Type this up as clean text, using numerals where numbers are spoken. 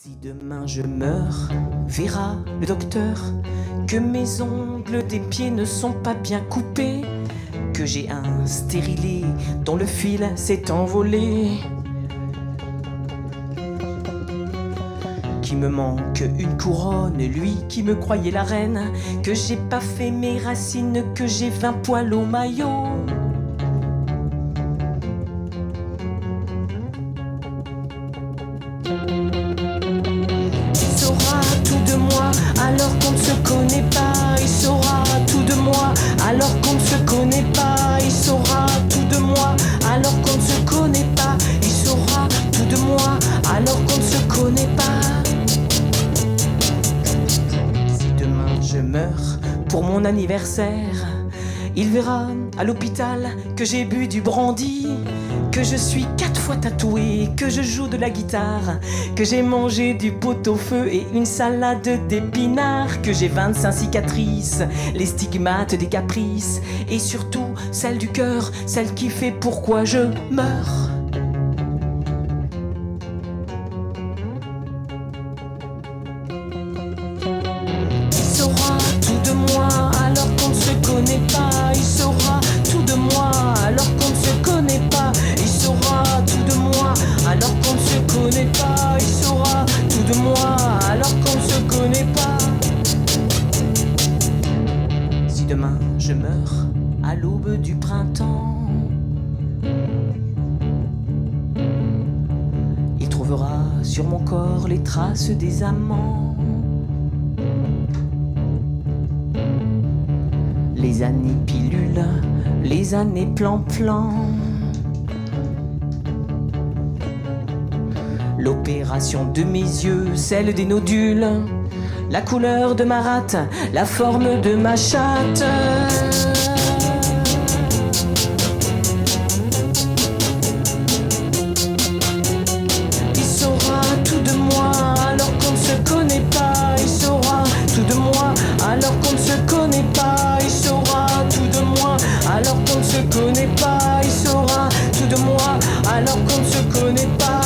Si demain je meurs, verra le docteur que mes ongles des pieds ne sont pas bien coupés, que j'ai un stérilet dont le fil s'est envolé, qu'il me manque une couronne, lui qui me croyait la reine, que j'ai pas fait mes racines, que j'ai 20 poils au maillot. Il saura tout de moi alors qu'on ne se connaît pas. Il saura tout de moi alors qu'on ne se connaît pas. Il saura tout de moi alors qu'on ne se connaît pas. Il saura tout de moi alors qu'on ne se connaît pas. Si demain je meurs pour mon anniversaire, il verra à l'hôpital que j'ai bu du brandy, que je suis 4 fois tatoué, que je joue de la guitare, que j'ai mangé du pot-au-feu et une salade d'épinards, que j'ai 25 cicatrices, les stigmates des caprices, et surtout celle du cœur, celle qui fait pourquoi je meurs. Il saura tout de moi alors qu'on ne se connaît pas. Il saura tout de moi alors qu'on ne se connaît pas. Il saura tout de moi alors qu'on ne se connaît pas. Il saura tout de moi alors qu'on ne se connaît pas. Si demain je meurs à l'aube du printemps, il trouvera sur mon corps les traces des amants. Les années pilules, les années plan-plan. L'opération de mes yeux, celle des nodules. La couleur de ma rate, la forme de ma chatte. Il saura tout de moi alors qu'on ne se connaît pas. Il saura tout de moi alors qu'on ne se connaît pas. Il saura tout de moi alors qu'on ne se connaît pas. Il saura tout de moi alors qu'on ne se connaît pas.